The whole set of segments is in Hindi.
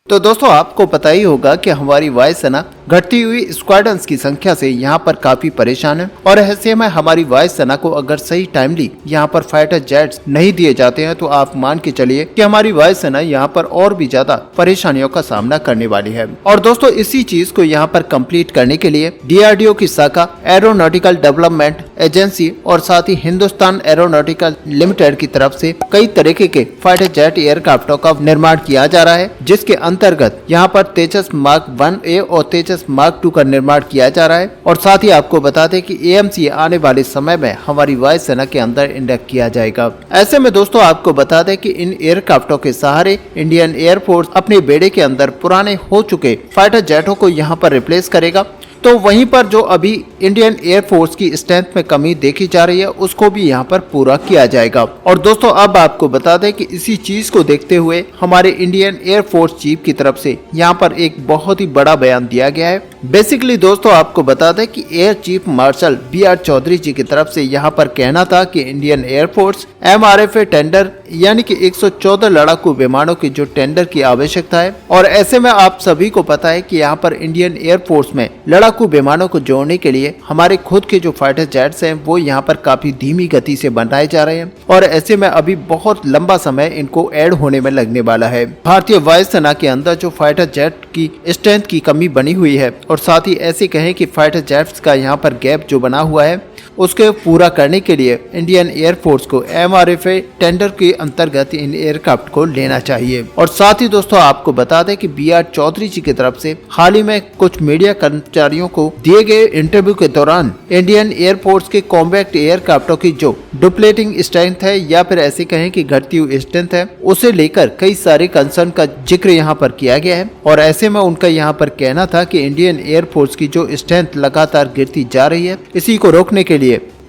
तो दोस्तों आपको पता ही होगा कि हमारी वायुसेना घटती हुई स्क्वाड्रंस की संख्या से यहाँ पर काफी परेशान है और ऐसे में हमारी वायुसेना को अगर सही टाइमली यहाँ पर फाइटर जेट्स नहीं दिए जाते हैं तो आप मान के चलिए कि हमारी वायुसेना यहाँ पर और भी ज्यादा परेशानियों का सामना करने वाली है। और दोस्तों इसी चीज को यहाँ पर कंप्लीट करने के लिए DRDO की शाखा एरोनॉटिकल डेवलपमेंट एजेंसी और साथ ही हिंदुस्तान एरोनॉटिकल लिमिटेड की तरफ से कई तरीके के फाइटर जेट एयरक्राफ्टों का निर्माण किया जा रहा है, जिसके अंतर्गत यहाँ पर तेजस मार्क 1A और तेजस मार्क 2 का निर्माण किया जा रहा है। और साथ ही आपको बता दें कि AMC आने वाले समय में हमारी वायुसेना के अंदर इंडक्ट किया जाएगा। ऐसे में दोस्तों आपको बता दें कि इन एयरक्राफ्टों के सहारे इंडियन एयरफोर्स अपने बेड़े के अंदर पुराने हो चुके फाइटर जेटों को यहाँ पर रिप्लेस करेगा। तो वहीं पर जो अभी इंडियन एयरफोर्स की स्ट्रेंथ में कमी देखी जा रही है उसको भी यहाँ पर पूरा किया जाएगा। और दोस्तों अब आपको बता दें कि इसी चीज को देखते हुए हमारे इंडियन एयरफोर्स चीफ की तरफ से यहाँ पर एक बहुत ही बड़ा बयान दिया गया है। बेसिकली दोस्तों आपको बता दें कि air chief marshal BR Chaudhary ji की तरफ से यहाँ पर कहना था कि इंडियन एयरफोर्स MRFA टेंडर यानी कि 114 लड़ाकू विमानों की जो टेंडर की आवश्यकता है। और ऐसे में आप सभी को पता है कि यहाँ पर इंडियन एयरफोर्स में लड़ाकू विमानों को जोड़ने के लिए हमारे खुद के जो फाइटर जेट्स हैं वो यहाँ पर काफी धीमी गति से बनाए जा रहे हैं और ऐसे में अभी बहुत लंबा समय इनको ऐड होने में लगने वाला है। भारतीय वायुसेना के अंदर जो फाइटर जेट की स्ट्रेंथ की कमी बनी हुई है और साथ ही ऐसे कहें कि फाइटर जेट्स का यहाँ पर गैप जो बना हुआ है उसके पूरा करने के लिए इंडियन एयरफोर्स को MRFA टेंडर के अंतर्गत इन एयरक्राफ्ट को लेना चाहिए। और साथ ही दोस्तों आपको बता दें कि BR चौधरी जी की तरफ से हाल ही में कुछ मीडिया कर्मचारियों को दिए गए इंटरव्यू के दौरान इंडियन एयरफोर्स के कॉम्बैक्ट एयरक्राफ्टों की जो डुप्लेटिंग स्ट्रेंथ है या फिर ऐसे कहें कि घटती हुई स्ट्रेंथ है उसे लेकर कई सारे कंसर्न का जिक्र यहाँ पर किया गया है। और ऐसे में उनका यहाँ पर कहना था कि इंडियन एयरफोर्स की जो स्ट्रेंथ लगातार गिरती जा रही है, इसी को रोकने के लिए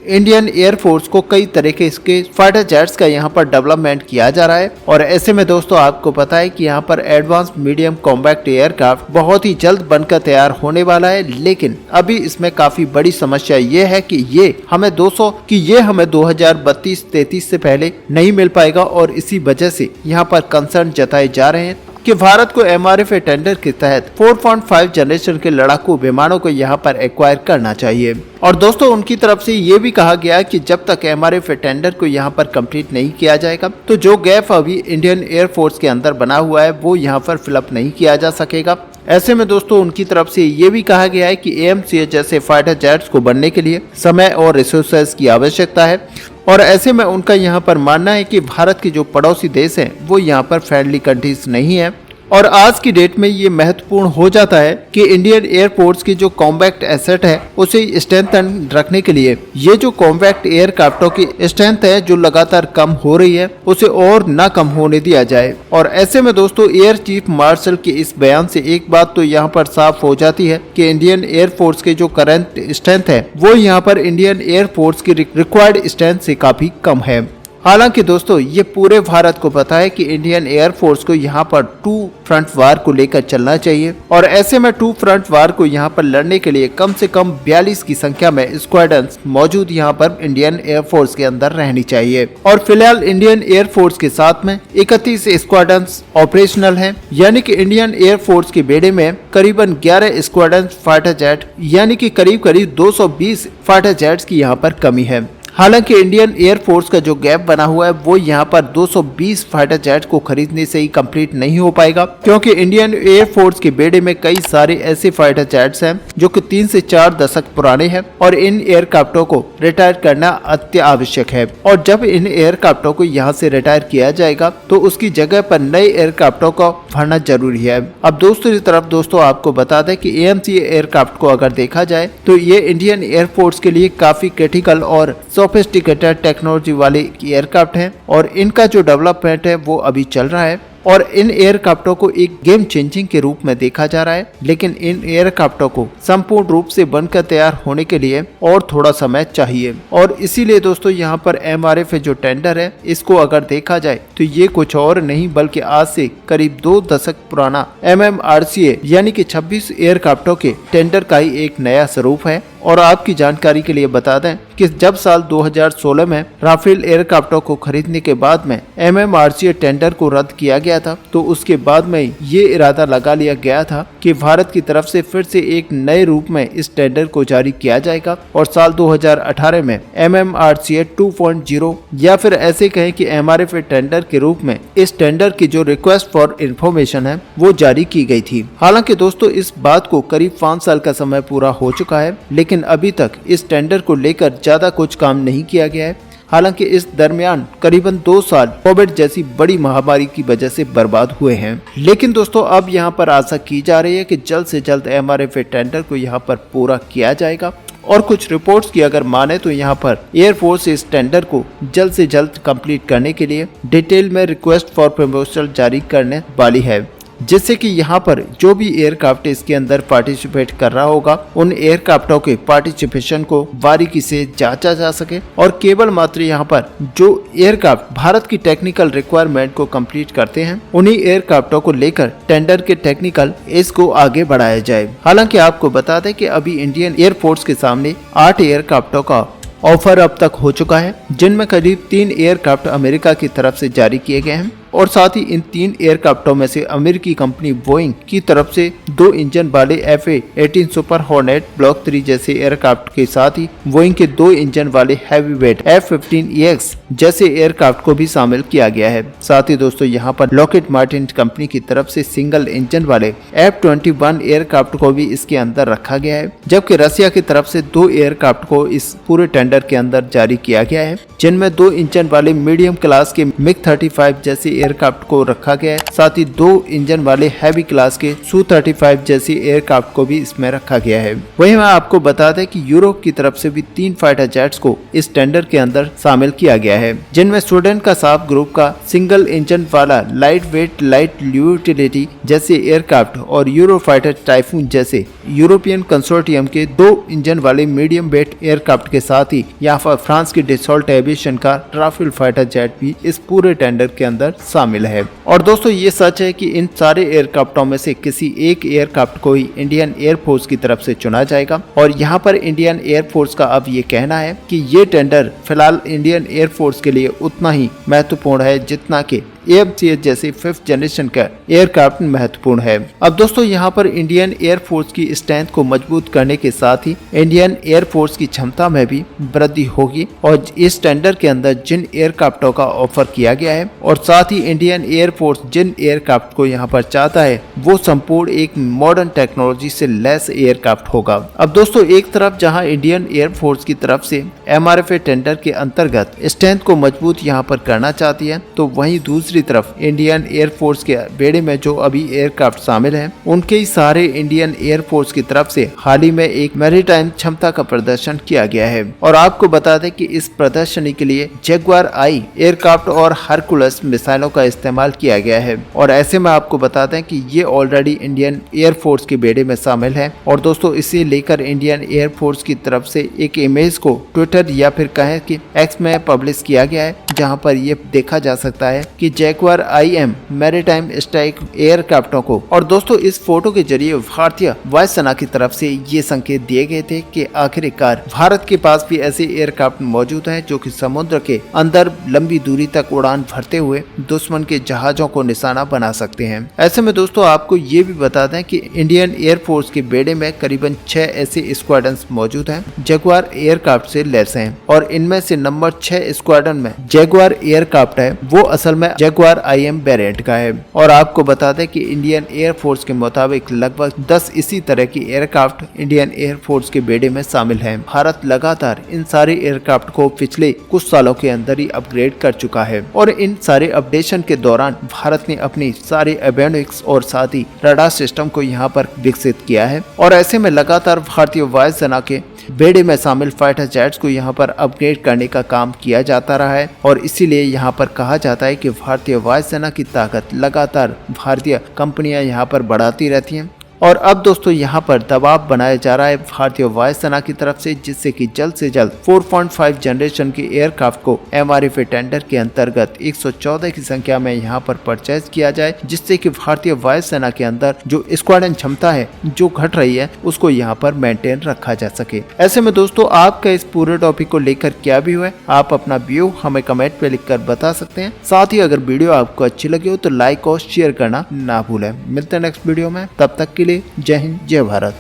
इंडियन एयरफोर्स को कई तरह के इसके फाइटर जेट्स का यहाँ पर डेवलपमेंट किया जा रहा है। और ऐसे में दोस्तों आपको पता है कि यहाँ पर एडवांस मीडियम कॉम्बैक्ट एयरक्राफ्ट बहुत ही जल्द बनकर तैयार होने वाला है, लेकिन अभी इसमें काफी बड़ी समस्या ये है कि ये हमें 2032-33 से पहले नहीं मिल पाएगा। और इसी वजह से यहाँ पर कंसर्न जताए जा रहे हैं कि भारत को MRFA टेंडर के तहत 4.5 जनरेशन के लड़ाकू विमानों को यहाँ पर एक्वायर करना चाहिए। और दोस्तों उनकी तरफ से ये भी कहा गया कि जब तक MRFA टेंडर को यहाँ पर कंप्लीट नहीं किया जाएगा तो जो गैप अभी इंडियन एयरफोर्स के अंदर बना हुआ है वो यहाँ पर फिलअप नहीं किया जा सकेगा। ऐसे में दोस्तों उनकी तरफ से ये भी कहा गया है कि AMC जैसे फाइटर जेट्स को बनने के लिए समय और रिसोर्सेज की आवश्यकता है। और ऐसे में उनका यहाँ पर मानना है कि भारत के जो पड़ोसी देश हैं वो यहाँ पर फ्रेंडली कंट्रीज नहीं है। और आज की डेट में ये महत्वपूर्ण हो जाता है कि इंडियन एयरफोर्स की जो कॉम्बैक्ट एसेट है उसे स्ट्रेंथन रखने के लिए ये जो कॉम्बैक्ट एयरक्राफ्टों की स्ट्रेंथ है जो लगातार कम हो रही है उसे और ना कम होने दिया जाए। और ऐसे में दोस्तों एयर चीफ मार्शल के इस बयान से एक बात तो यहाँ पर साफ हो जाती है कि इंडियन एयरफोर्स के जो करंट स्ट्रेंथ है वो यहाँ पर इंडियन एयरफोर्स की रिक्वायर्ड स्ट्रेंथ से काफी कम है। हालांकि दोस्तों ये पूरे भारत को पता है कि इंडियन एयरफोर्स को यहाँ पर 2 फ्रंट वार को लेकर चलना चाहिए। और ऐसे में 2 फ्रंट वार को यहाँ पर लड़ने के लिए कम से कम 42 की संख्या में स्क्वाड्रंस मौजूद यहाँ पर इंडियन एयरफोर्स के अंदर रहनी चाहिए। और फिलहाल इंडियन एयरफोर्स के साथ में 31 स्क्वाड्रंस ऑपरेशनल हैं, यानी कि इंडियन एयरफोर्स के बेड़े में करीबन 11 स्क्वाड्रंस फाइटर जेट यानी कि करीब 220 फाइटर जेट्स की यहाँ पर कमी है। हालांकि इंडियन एयरफोर्स का जो गैप बना हुआ है वो यहाँ पर 220 फाइटर जेट को खरीदने से ही कंप्लीट नहीं हो पाएगा, क्योंकि इंडियन एयरफोर्स के बेड़े में कई सारे ऐसे फाइटर जेट्स हैं जो कि 3 से 4 दशक पुराने हैं और इन एयरक्राफ्टों को रिटायर करना अति आवश्यक है। और जब इन एयरक्राफ्टों को यहाँ से रिटायर किया जाएगा तो उसकी जगह पर नए एयरक्राफ्टों को भरना जरूरी है। अब दूसरी तरफ दोस्तों आपको बता दें कि AMC एयरक्राफ्ट को अगर देखा जाए तो ये इंडियन एयरफोर्स के लिए काफी क्रिटिकल और सोफिस्टिकेटेड टेक्नोलॉजी वाले एयरक्राफ्ट हैं और इनका जो डेवलपमेंट है वो अभी चल रहा है। और इन एयरक्राफ्टों को एक गेम चेंजिंग के रूप में देखा जा रहा है, लेकिन इन एयरक्राफ्टों को संपूर्ण रूप से बनकर तैयार होने के लिए और थोड़ा समय चाहिए। और इसीलिए दोस्तों यहाँ पर MRFA जो टेंडर है इसको अगर देखा जाए तो ये कुछ और नहीं बल्कि आज से करीब 2 दशक पुराना MMRCA यानी कि 26 एयरक्राफ्टों के टेंडर का ही एक नया स्वरूप है। और आपकी जानकारी के लिए बता दें कि जब साल 2016 में राफेल एयरक्राफ्टों को खरीदने के बाद में MMRCA टेंडर को रद्द किया गया था, तो उसके बाद में ये इरादा लगा लिया गया था कि भारत की तरफ से फिर से एक नए रूप में इस टेंडर को जारी किया जाएगा और साल 2018 में MMRCA 2.0 या फिर ऐसे कहें कि MRFA टेंडर के रूप में इस टेंडर की जो रिक्वेस्ट फॉर इंफॉर्मेशन है वो जारी की गई थी। हालांकि दोस्तों इस बात को करीब 5 साल का समय पूरा हो चुका है, लेकिन अभी तक इस टेंडर को लेकर ज्यादा कुछ काम नहीं किया गया है। हालांकि इस दरमियान करीबन 2 साल कोविड जैसी बड़ी महामारी की वजह से बर्बाद हुए हैं। लेकिन दोस्तों अब यहां पर आशा की जा रही है कि जल्द से जल्द MRFA टेंडर को यहां पर पूरा किया जाएगा और कुछ रिपोर्ट्स की अगर माने तो यहाँ पर एयरफोर्स इस टेंडर को जल्द से जल्द कंप्लीट करने के लिए डिटेल में रिक्वेस्ट फॉर प्रपोजल जारी करने वाली है, जिससे कि यहाँ पर जो भी एयरक्राफ्ट इसके अंदर पार्टिसिपेट कर रहा होगा उन एयरक्राफ्टों के पार्टिसिपेशन को बारीकी से जांचा जा सके और केवल मात्र यहाँ पर जो एयरक्राफ्ट भारत की टेक्निकल रिक्वायरमेंट को कंप्लीट करते हैं उन्हीं एयरक्राफ्टों को लेकर टेंडर के टेक्निकल इसको आगे बढ़ाया जाए। हालांकि आपको बता दें कि अभी इंडियन एयरफोर्स के सामने 8 एयरक्राफ्टों का ऑफर अब तक हो चुका है, जिनमें करीब 3 एयरक्राफ्ट अमेरिका की तरफ से जारी किए गए हैं और साथ ही इन 3 एयरक्राफ्टों में से अमेरिकी कंपनी बोइंग की तरफ से 2 इंजन वाले FA-18 सुपर हॉर्नेट ब्लॉक 3 जैसे एयरक्राफ्ट के साथ ही बोइंग के 2 इंजन वाले हैवीवेट F-15EX जैसे एयरक्राफ्ट को भी शामिल किया गया है। साथ ही दोस्तों यहाँ पर लॉकहीड मार्टिन कंपनी की तरफ से सिंगल इंजन वाले F-21 एयरक्राफ्ट को भी इसके अंदर रखा गया है, जबकि रसिया की तरफ से 2 एयरक्राफ्ट को इस पूरे टेंडर के अंदर जारी किया गया है, जिनमें 2 इंजन वाले मीडियम क्लास के MiG-35 जैसे एयरक्राफ्ट को रखा गया है। साथ ही 2 इंजन वाले हैवी क्लास के Su-35 जैसे एयरक्राफ्ट को भी इसमें रखा गया है। वहीं मैं आपको बता दें कि यूरोप की तरफ से भी 3 फाइटर जेट्स को इस टेंडर के अंदर शामिल किया गया है, जिनमें स्वीडन का साफ ग्रुप का सिंगल इंजन वाला लाइट वेट लाइट यूटिलिटी जैसे एयरक्राफ्ट और यूरो फाइटर टाइफून जैसे यूरोपियन कंसोर्टियम के 2 इंजन वाले मीडियम वेट एयरक्राफ्ट के साथ ही यहाँ पर फ्रांस की डसॉल्ट एविएशन का राफेल फाइटर जेट भी इस पूरे टेंडर के अंदर शामिल है। और दोस्तों ये सच है कि इन सारे एयरक्राफ्टों में से किसी एक एयरक्राफ्ट को ही इंडियन एयरफोर्स की तरफ से चुना जाएगा और यहाँ पर इंडियन एयरफोर्स का अब ये कहना है कि ये टेंडर फिलहाल इंडियन एयरफोर्स के लिए उतना ही महत्वपूर्ण है जितना कि AMCH जैसे 5th जनरेशन का एयरक्राफ्ट महत्वपूर्ण है। अब दोस्तों यहाँ पर इंडियन एयरफोर्स की स्ट्रेंथ को मजबूत करने के साथ ही इंडियन एयरफोर्स की क्षमता में भी वृद्धि होगी और इस टेंडर के अंदर जिन एयरक्राफ्टों का ऑफर किया गया है और साथ ही इंडियन एयरफोर्स जिन एयरक्राफ्ट को यहाँ पर चाहता है वो संपूर्ण एक मॉडर्न टेक्नोलॉजी से लैस एयरक्राफ्ट होगा। अब दोस्तों एक तरफ जहाँ इंडियन एयरफोर्स की तरफ से MRFA टेंडर के अंतर्गत स्ट्रेंथ को मजबूत यहाँ पर करना चाहती है, तो वहीं दूसरी तरफ इंडियन एयरफोर्स के बेड़े में जो अभी एयरक्राफ्ट शामिल हैं उनके ही सारे इंडियन एयरफोर्स की तरफ से हाल ही में एक मैरीटाइम क्षमता का प्रदर्शन किया गया है। और आपको बता दें कि इस प्रदर्शनी के लिए जगुआर आई एयरक्राफ्ट और हरकुलस मिसाइलों का इस्तेमाल किया गया है और ऐसे में आपको बता दें कि ये ऑलरेडी इंडियन एयरफोर्स के बेड़े में शामिल है। और दोस्तों इसे लेकर इंडियन एयरफोर्स की तरफ से एक इमेज को ट्विटर या फिर कहें कि X में पब्लिश किया गया है, जहां पर ये देखा जा सकता है कि जगुआर IM मैरीटाइम स्ट्राइक एयरक्राफ्टों को। और दोस्तों इस फोटो के जरिए भारतीय वायुसेना की तरफ से ये संकेत दिए गए थे कि आखिरकार भारत के पास भी ऐसे एयरक्राफ्ट मौजूद हैं जो कि समुद्र के अंदर लंबी दूरी तक उड़ान भरते हुए दुश्मन के जहाजों को निशाना बना सकते हैं। ऐसे में दोस्तों आपको ये भी बता दें कि इंडियन एयरफोर्स के बेड़े में करीबन 6 ऐसे स्क्वाड्रन मौजूद हैं जगुआर एयरक्राफ्ट से लैस हैं और इनमें से नंबर 6 स्क्वाड्रन में जगुआर एयरक्राफ्ट है वो असल में जगुआर IM वेरिएंट का है। और आपको बता दें कि इंडियन एयरफोर्स के मुताबिक लगभग 10 इसी तरह की एयरक्राफ्ट इंडियन एयरफोर्स के बेड़े में शामिल हैं। भारत लगातार इन सारे एयरक्राफ्ट को पिछले कुछ सालों के अंदर ही अपग्रेड कर चुका है और इन सारे अपडेशन के दौरान भारत ने अपनी सारे एवियोनिक्स और साथ ही रडार सिस्टम को यहाँ पर विकसित किया है। और ऐसे में लगातार भारतीय वायुसेना के बेड़े में शामिल फाइटर जेट्स को यहाँ पर अपग्रेड करने का काम किया जाता रहा है और इसीलिए यहाँ पर कहा जाता है कि भारतीय वायुसेना की ताकत लगातार भारतीय कंपनियां यहाँ पर बढ़ाती रहती हैं और अब दोस्तों यहाँ पर दबाव बनाया जा रहा है भारतीय वायुसेना की तरफ से, जिससे कि जल्द से जल्द 4.5 जनरेशन की एयरक्राफ्ट को MRF टेंडर के अंतर्गत 114 की संख्या में यहाँ पर परचेज किया जाए, जिससे कि भारतीय वायुसेना के अंदर जो स्क्वाड्रन क्षमता है जो घट रही है उसको यहाँ पर मेंटेन रखा जा सके। ऐसे में दोस्तों आपका इस पूरे टॉपिक को लेकर क्या भी हुआ, आप अपना व्यू हमें कमेंट पे लिखकर बता सकते हैं। साथ ही अगर वीडियो आपको अच्छी लगी हो तो लाइक और शेयर करना ना भूलें। मिलते हैं नेक्स्ट वीडियो में, तब तक के लिए जय हिंद जय भारत।